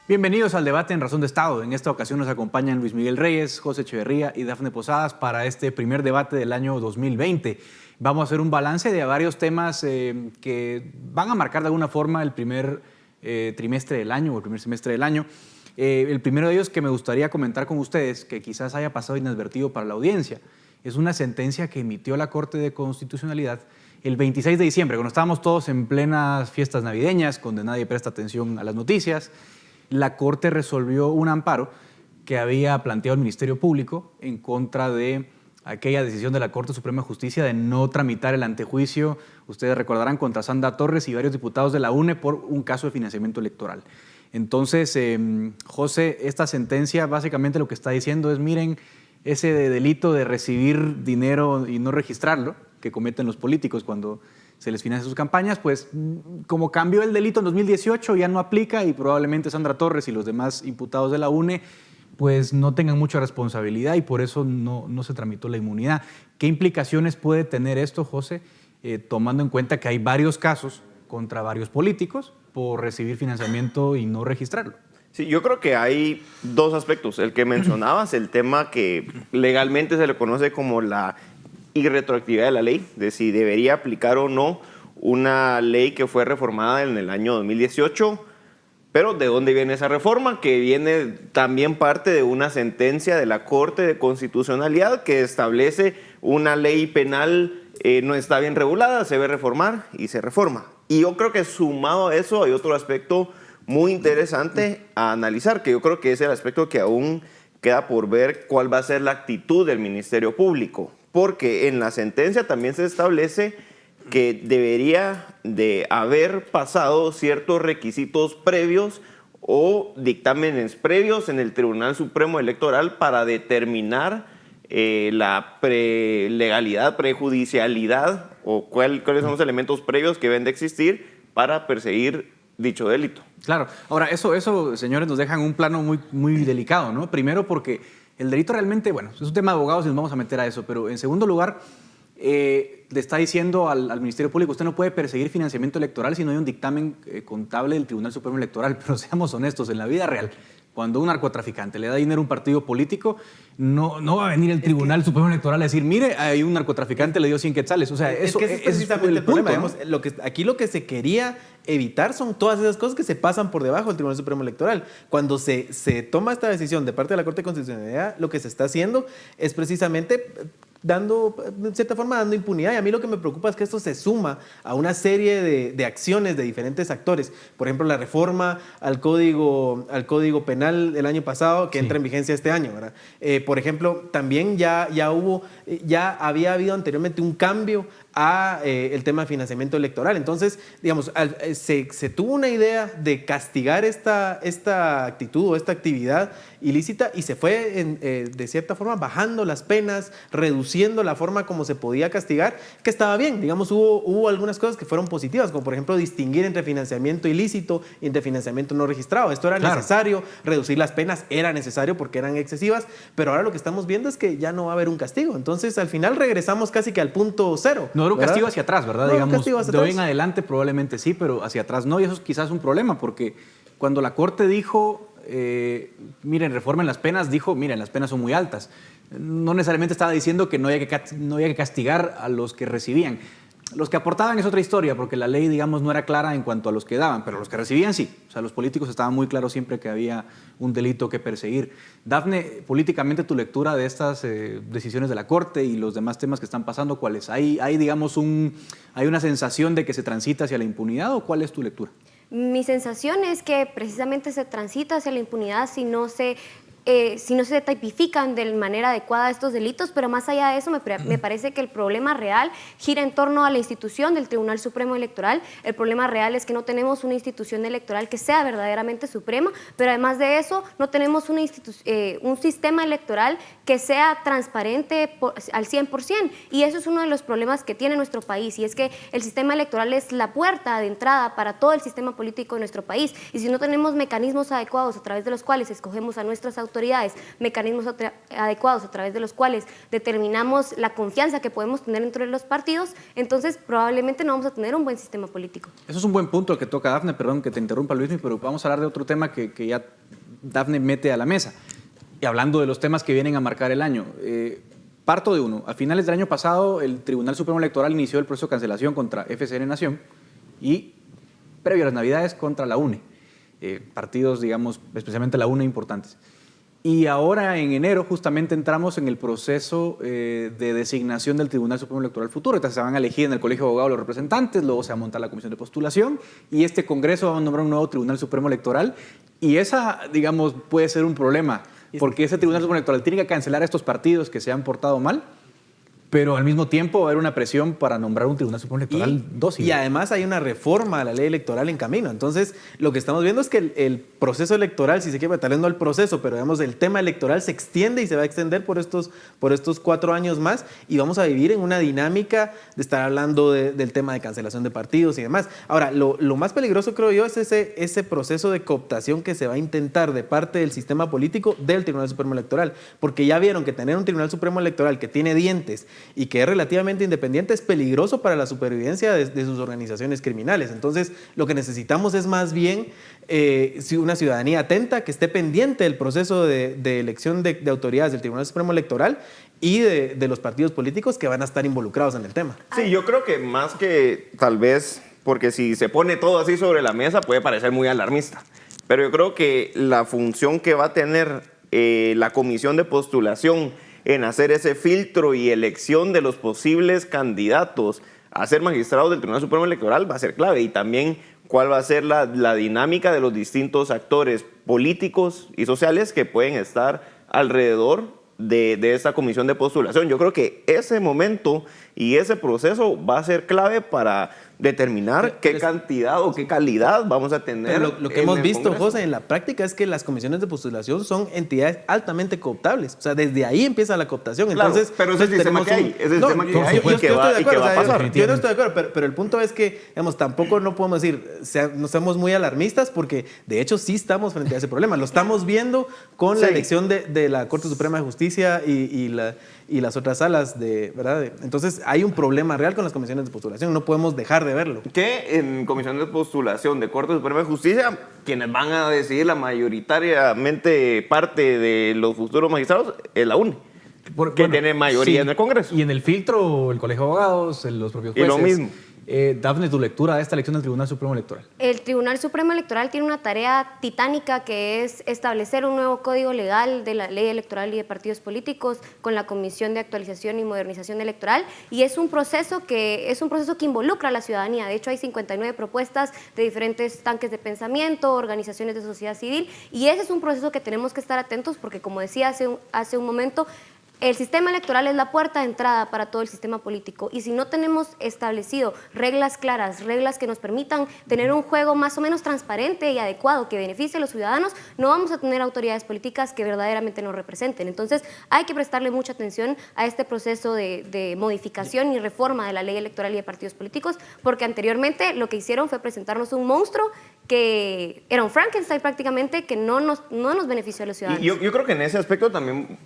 Bienvenidos al debate en Razón de Estado. En esta ocasión nos acompañan Luis Miguel Reyes, José Echeverría y Dafne Posadas para este primer debate del año 2020. Vamos a hacer un balance de varios temas que van a marcar de alguna forma el primer trimestre del año o el primer semestre del año. El primero de ellos que me gustaría comentar con ustedes, que quizás haya pasado inadvertido para la audiencia, es una sentencia que emitió la Corte de Constitucionalidad el 26 de diciembre, cuando estábamos todos en plenas fiestas navideñas, donde nadie presta atención a las noticias. La Corte resolvió un amparo que había planteado el Ministerio Público en contra de aquella decisión de la Corte Suprema de Justicia de no tramitar el antejuicio, ustedes recordarán, contra Sandra Torres y varios diputados de la UNE por un caso de financiamiento electoral. Entonces, José, esta sentencia básicamente lo que está diciendo es, miren, ese delito de recibir dinero y no registrarlo, que cometen los políticos cuando se les financia sus campañas, pues como cambió el delito en 2018 ya no aplica y probablemente Sandra Torres y los demás imputados de la UNE pues no tengan mucha responsabilidad y por eso no se tramitó la inmunidad. ¿Qué implicaciones puede tener esto, José, tomando en cuenta que hay varios casos contra varios políticos por recibir financiamiento y no registrarlo? Sí, yo creo que hay dos aspectos. El que mencionabas, el tema que legalmente se le conoce como la irretroactividad de la ley, de si debería aplicar o no una ley que fue reformada en el año 2018, pero ¿de dónde viene esa reforma? Que viene también parte de una sentencia de la Corte de Constitucionalidad que establece una ley penal no está bien regulada, se debe reformar y se reforma. Y yo creo que sumado a eso hay otro aspecto muy interesante a analizar, que yo creo que es el aspecto que aún queda por ver cuál va a ser la actitud del Ministerio Público. Porque en la sentencia también se establece que debería de haber pasado ciertos requisitos previos o dictámenes previos en el Tribunal Supremo Electoral para determinar la prelegalidad, prejudicialidad o cuáles son los elementos previos que deben de existir para perseguir dicho delito. Claro. Ahora, eso, señores, nos deja en un plano muy delicado, ¿no? Primero porque el delito realmente, bueno, es un tema de abogados y nos vamos a meter a eso, pero en segundo lugar, le está diciendo al Ministerio Público, usted no puede perseguir financiamiento electoral si no hay un dictamen contable del Tribunal Supremo Electoral, pero seamos honestos, en la vida real, cuando un narcotraficante le da dinero a un partido político, no va a venir el Tribunal Supremo Electoral a decir, mire, hay un narcotraficante, le dio 100 quetzales. O sea, eso es precisamente el problema. ¿No? Digamos, aquí lo que se quería evitar son todas esas cosas que se pasan por debajo del Tribunal Supremo Electoral. Cuando se toma esta decisión de parte de la Corte de Constitucionalidad, lo que se está haciendo es precisamente dando, de cierta forma, dando impunidad. Y a mí lo que me preocupa es que esto se suma a una serie de acciones de diferentes actores. Por ejemplo, la reforma al Código Penal del año pasado, que entra en vigencia este año, ¿verdad? Por ejemplo, también ya había habido anteriormente un cambio a el tema de financiamiento electoral. Entonces, digamos, se tuvo una idea de castigar esta actitud o esta actividad ilícita y se fue, de cierta forma, bajando las penas, reduciendo la forma como se podía castigar, que estaba bien. Digamos, hubo algunas cosas que fueron positivas, como por ejemplo distinguir entre financiamiento ilícito y entre financiamiento no registrado. Esto era necesario, reducir las penas era necesario porque eran excesivas, pero ahora lo que estamos viendo es que ya no va a haber un castigo. Entonces, al final regresamos casi que al punto cero. No era un castigo hacia atrás, ¿verdad? No, digamos, castigo hacia de hoy atrás. en adelante probablemente sí, pero hacia atrás no, y eso es quizás un problema, porque cuando la Corte dijo, miren, reformen las penas, dijo, miren, las penas son muy altas. No necesariamente estaba diciendo que no había que castigar a los que recibían. Los que aportaban es otra historia, porque la ley, digamos, no era clara en cuanto a los que daban, pero los que recibían sí. O sea, los políticos estaban muy claros siempre que había un delito que perseguir. Dafne, políticamente tu lectura de estas decisiones de la Corte y los demás temas que están pasando, ¿cuál es? ¿Hay digamos, hay una sensación de que se transita hacia la impunidad o cuál es tu lectura? Mi sensación es que precisamente se transita hacia la impunidad si no se tipifican de manera adecuada estos delitos, pero más allá de eso me parece que el problema real gira en torno a la institución del Tribunal Supremo Electoral. El problema real es que no tenemos una institución electoral que sea verdaderamente suprema, pero además de eso no tenemos un sistema electoral que sea transparente al 100%, y eso es uno de los problemas que tiene nuestro país, y es que el sistema electoral es la puerta de entrada para todo el sistema político de nuestro país, y si no tenemos mecanismos adecuados a través de los cuales escogemos a nuestras autoridades, autoridades mecanismos adecuados a través de los cuales determinamos la confianza que podemos tener entre los partidos, entonces probablemente no vamos a tener un buen sistema político. Eso es un buen punto el que toca Dafne, perdón que te interrumpa Luismi, pero vamos a hablar de otro tema que ya Dafne mete a la mesa. Y hablando de los temas que vienen a marcar el año, parto de uno. A finales del año pasado, el Tribunal Supremo Electoral inició el proceso de cancelación contra FCN Nación y, previo a las Navidades, contra la UNE. Partidos, digamos, especialmente la UNE, importantes. Y ahora, en enero, justamente entramos en el proceso de designación del Tribunal Supremo Electoral futuro. Entonces, se van a elegir en el Colegio de Abogados los representantes, luego se va a montar la comisión de postulación y este Congreso va a nombrar un nuevo Tribunal Supremo Electoral. Y esa, digamos, puede ser un problema, porque ese Tribunal Supremo Electoral tiene que cancelar a estos partidos que se han portado mal, pero al mismo tiempo va a haber una presión para nombrar un Tribunal Supremo Electoral dócil. Y además hay una reforma a la ley electoral en camino. Entonces, lo que estamos viendo es que el proceso electoral, si se quiere, tal vez no el proceso, pero digamos, el tema electoral se extiende y se va a extender por estos 4 años más y vamos a vivir en una dinámica de estar hablando del tema de cancelación de partidos y demás. Ahora, lo más peligroso, creo yo, es ese proceso de cooptación que se va a intentar de parte del sistema político del Tribunal Supremo Electoral, porque ya vieron que tener un Tribunal Supremo Electoral que tiene dientes y que es relativamente independiente es peligroso para la supervivencia de sus organizaciones criminales. Entonces, lo que necesitamos es más bien una ciudadanía atenta, que esté pendiente del proceso de elección de autoridades del Tribunal Supremo Electoral y de los partidos políticos que van a estar involucrados en el tema. Sí, yo creo que más que tal vez, porque si se pone todo así sobre la mesa puede parecer muy alarmista, pero yo creo que la función que va a tener la comisión de postulación en hacer ese filtro y elección de los posibles candidatos a ser magistrados del Tribunal Supremo Electoral va a ser clave, y también cuál va a ser la dinámica de los distintos actores políticos y sociales que pueden estar alrededor de esta comisión de postulación. Yo creo que ese momento y ese proceso va a ser clave para determinar qué cantidad o qué calidad vamos a tener. Pero lo que hemos visto, Congreso, José, en la práctica es que las comisiones de postulación son entidades altamente cooptables. O sea, desde ahí empieza la cooptación. Entonces, claro, pero ese es el sistema que hay. Es el sistema que hay y que va a pasar. Yo no estoy de acuerdo, pero el punto es que, digamos, tampoco no podemos decir, no seamos muy alarmistas, porque de hecho sí estamos frente a ese problema. Lo estamos viendo con la elección de la Corte Suprema de Justicia y las otras salas, ¿verdad? Entonces, hay un problema real con las comisiones de postulación. No podemos dejar de verlo. Que en comisión de postulación de Corte Suprema de Justicia, quienes van a decidir la mayoritariamente parte de los futuros magistrados es la UNE, que tiene mayoría en el Congreso. Y en el filtro, el Colegio de Abogados, los propios jueces. Y lo mismo. Dafne, tu lectura de esta elección del Tribunal Supremo Electoral. El Tribunal Supremo Electoral tiene una tarea titánica, que es establecer un nuevo código legal de la ley electoral y de partidos políticos con la Comisión de Actualización y Modernización Electoral, y es un proceso que involucra a la ciudadanía. De hecho, hay 59 propuestas de diferentes tanques de pensamiento, organizaciones de sociedad civil, y ese es un proceso que tenemos que estar atentos porque, como decía hace un momento, el sistema electoral es la puerta de entrada para todo el sistema político, y si no tenemos establecido reglas claras, reglas que nos permitan tener un juego más o menos transparente y adecuado que beneficie a los ciudadanos, no vamos a tener autoridades políticas que verdaderamente nos representen. Entonces, hay que prestarle mucha atención a este proceso de modificación y reforma de la ley electoral y de partidos políticos, porque anteriormente lo que hicieron fue presentarnos un monstruo que era un Frankenstein prácticamente, que no nos benefició a los ciudadanos. Y yo creo que en ese aspecto también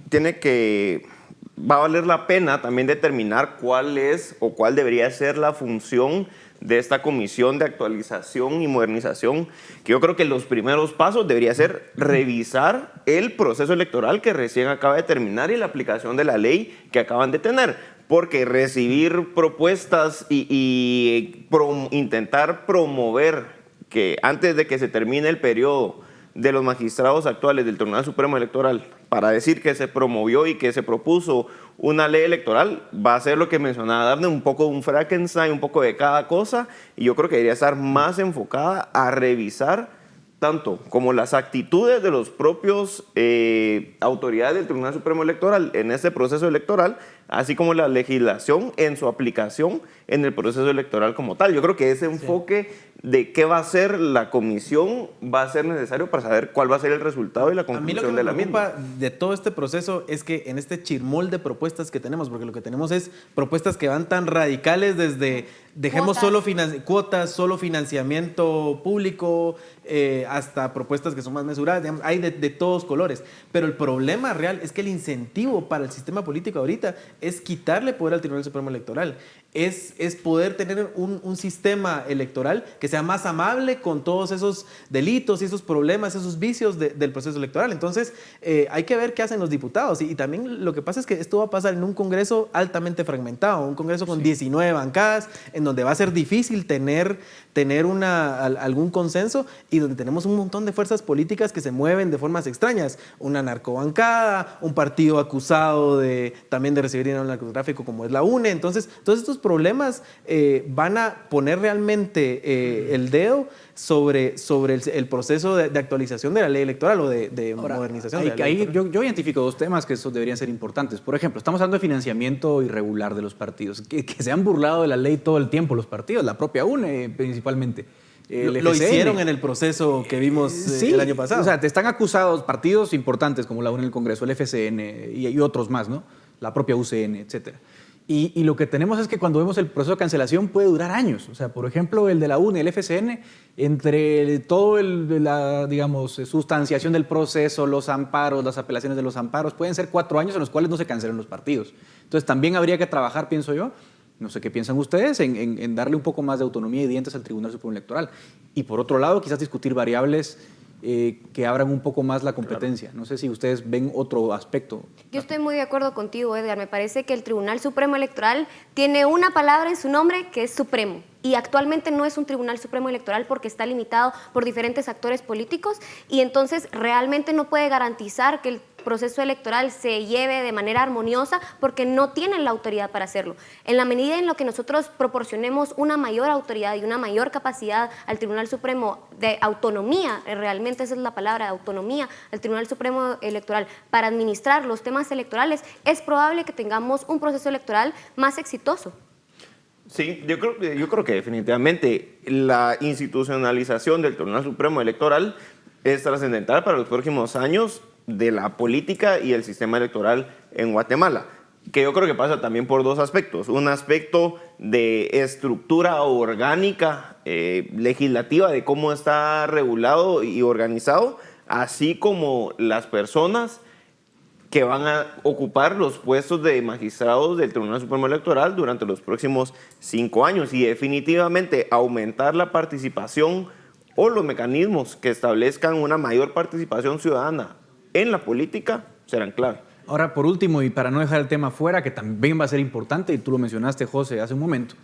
va a valer la pena también determinar cuál es o cuál debería ser la función de esta comisión de actualización y modernización, que yo creo que los primeros pasos debería ser revisar el proceso electoral que recién acaba de terminar y la aplicación de la ley que acaban de tener, porque recibir propuestas y intentar promover que antes de que se termine el periodo de los magistrados actuales del Tribunal Supremo Electoral, para decir que se promovió y que se propuso una ley electoral, va a ser lo que mencionaba Dafne, un poco de un Frankenstein, un poco de cada cosa, y yo creo que debería estar más enfocada a revisar tanto como las actitudes de los propios autoridades del Tribunal Supremo Electoral en este proceso electoral, así como la legislación en su aplicación en el proceso electoral como tal. Yo creo que ese enfoque de qué va a hacer la comisión va a ser necesario para saber cuál va a ser el resultado y la A mí lo conclusión que de me la misma. preocupa de todo este proceso es que en este chirmol de propuestas que tenemos, porque lo que tenemos es propuestas que van tan radicales desde dejemos cuotas, solo financiamiento público, hasta propuestas que son más mesuradas, digamos, hay de todos colores. Pero el problema real es que el incentivo para el sistema político ahorita es quitarle poder al Tribunal Supremo Electoral. Es poder tener un sistema electoral que sea más amable con todos esos delitos y esos problemas, esos vicios del proceso electoral. Entonces, hay que ver qué hacen los diputados. Y también lo que pasa es que esto va a pasar en un Congreso altamente fragmentado, un Congreso con 19 bancadas, en donde va a ser difícil tener algún consenso y donde tenemos un montón de fuerzas políticas que se mueven de formas extrañas. Una narcobancada, un partido acusado también de recibir dinero del narcotráfico como es la UNE. Entonces, todos estos problemas van a poner realmente el dedo sobre el proceso de actualización de la ley electoral o de modernización de la ley ahí electoral. yo identifico dos temas que esos deberían ser importantes. Por ejemplo, estamos hablando de financiamiento irregular de los partidos, que se han burlado de la ley todo el tiempo los partidos, la propia UNE principalmente. Lo hicieron en el proceso que vimos Sí, el año pasado. O sea, te están acusados partidos importantes como la UNE en el Congreso, el FCN y otros más, ¿no? La propia UCN, etcétera. Y lo que tenemos es que cuando vemos el proceso de cancelación puede durar años. O sea, por ejemplo, el de la UNE, el FCN, entre todo la, digamos, sustanciación del proceso, los amparos, las apelaciones de los amparos, pueden ser 4 años en los cuales no se cancelan los partidos. Entonces, también habría que trabajar, pienso yo, no sé qué piensan ustedes, en darle un poco más de autonomía y dientes al Tribunal Supremo Electoral. Y por otro lado, quizás discutir variables que abran un poco más la competencia. No sé si ustedes ven otro aspecto. Yo estoy muy de acuerdo contigo, Edgar. Me parece que el Tribunal Supremo Electoral tiene una palabra en su nombre que es supremo. Y actualmente no es un Tribunal Supremo Electoral porque está limitado por diferentes actores políticos y entonces realmente no puede garantizar que el proceso electoral se lleve de manera armoniosa porque no tienen la autoridad para hacerlo. En la medida en la que nosotros proporcionemos una mayor autoridad y una mayor capacidad al Tribunal Supremo de autonomía, realmente esa es la palabra, autonomía, al Tribunal Supremo Electoral para administrar los temas electorales, es probable que tengamos un proceso electoral más exitoso. Sí, yo creo que definitivamente la institucionalización del Tribunal Supremo Electoral es trascendental para los próximos años de la política y el sistema electoral en Guatemala, que yo creo que pasa también por dos aspectos. Un aspecto de estructura orgánica, legislativa, de cómo está regulado y organizado, así como las personas que van a ocupar los puestos de magistrados del Tribunal Supremo Electoral durante los próximos 5 años y definitivamente aumentar la participación o los mecanismos que establezcan una mayor participación ciudadana en la política serán clave. Ahora, por último, y para no dejar el tema fuera, que también va a ser importante, y tú lo mencionaste, José, hace un momento,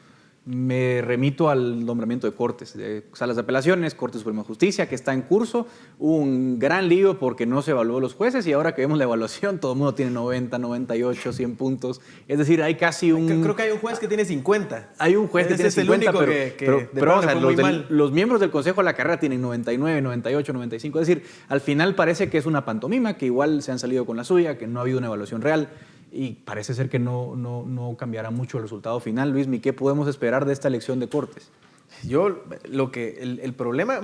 me remito al nombramiento de cortes, de salas de apelaciones, Corte Suprema de Justicia, que está en curso. Hubo un gran lío porque no se evaluó los jueces y ahora que vemos la evaluación, todo el mundo tiene 90, 98, 100 puntos. Es decir, hay casi un... Creo que hay un juez que tiene 50. Hay un juez que tiene 50, pero o sea, los los miembros del Consejo de la Carrera tienen 99, 98, 95. Es decir, al final parece que es una pantomima, que igual se han salido con la suya, que no ha habido una evaluación real. Y parece ser que no cambiará mucho el resultado final. Luis, ¿qué podemos esperar de esta elección de Cortes? El problema,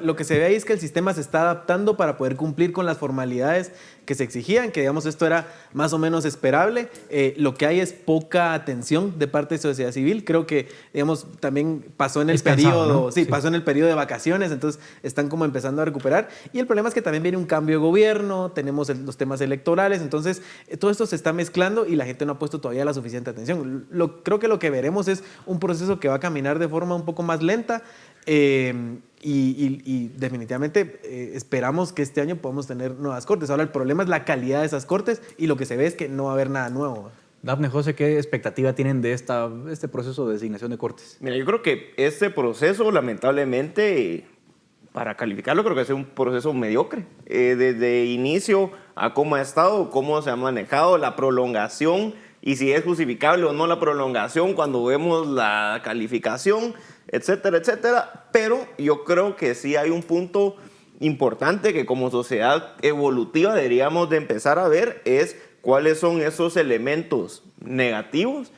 lo que se ve ahí es que el sistema se está adaptando para poder cumplir con las formalidades que se exigían, que digamos esto era más o menos esperable. Lo que hay es poca atención de parte de sociedad civil. Creo que, digamos, también pasó en el periodo, ¿no? Pasó en el periodo de vacaciones, entonces están como empezando a recuperar. Y el problema es que también viene un cambio de gobierno, tenemos los temas electorales, entonces todo esto se está mezclando y la gente no ha puesto todavía la suficiente atención. Creo que lo que veremos es un proceso que va a caminar de forma un poco más lenta y definitivamente esperamos que este año podamos tener nuevas cortes. Ahora el problema es la calidad de esas cortes y lo que se ve es que no va a haber nada nuevo. Dafne, José, ¿qué expectativa tienen de este proceso de designación de cortes? Mira, yo creo que este proceso, lamentablemente, para calificarlo, creo que es un proceso mediocre. Desde inicio a cómo ha estado, cómo se ha manejado, la prolongación y si es justificable o no la prolongación cuando vemos la calificación, etcétera, etcétera. Pero yo creo que sí hay un punto importante que como sociedad evolutiva deberíamos de empezar a ver es cuáles son esos elementos negativos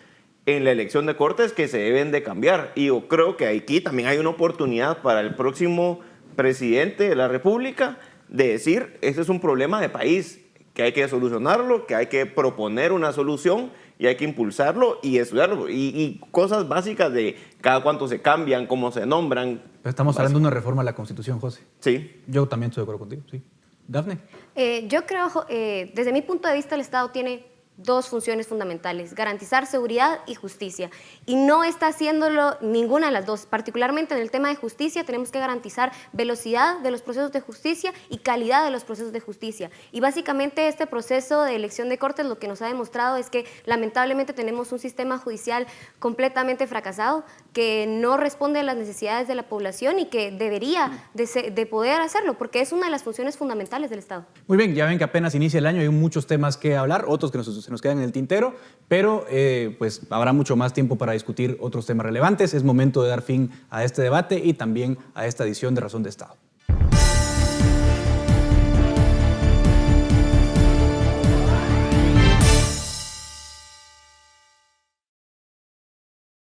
en la elección de Cortes que se deben de cambiar. Y yo creo que aquí también hay una oportunidad para el próximo presidente de la República de decir, este es un problema de país, que hay que solucionarlo, que hay que proponer una solución y hay que impulsarlo y estudiarlo. Y cosas básicas de cada cuánto se cambian, cómo se nombran. Pero estamos hablando de una reforma a la Constitución, José. Sí. Yo también estoy de acuerdo contigo, sí. Dafne. Yo creo, desde mi punto de vista, el Estado tiene dos funciones fundamentales: garantizar seguridad y justicia. Y no está haciéndolo ninguna de las dos. Particularmente en el tema de justicia, tenemos que garantizar velocidad de los procesos de justicia y calidad de los procesos de justicia. Y básicamente este proceso de elección de Cortes lo que nos ha demostrado es que lamentablemente tenemos un sistema judicial completamente fracasado, que no responde a las necesidades de la población y que debería de poder hacerlo, porque es una de las funciones fundamentales del Estado. Muy bien, ya ven que apenas inicia el año, hay muchos temas que hablar, otros que se nos quedan en el tintero, pero pues habrá mucho más tiempo para discutir otros temas relevantes. Es momento de dar fin a este debate y también a esta edición de Razón de Estado.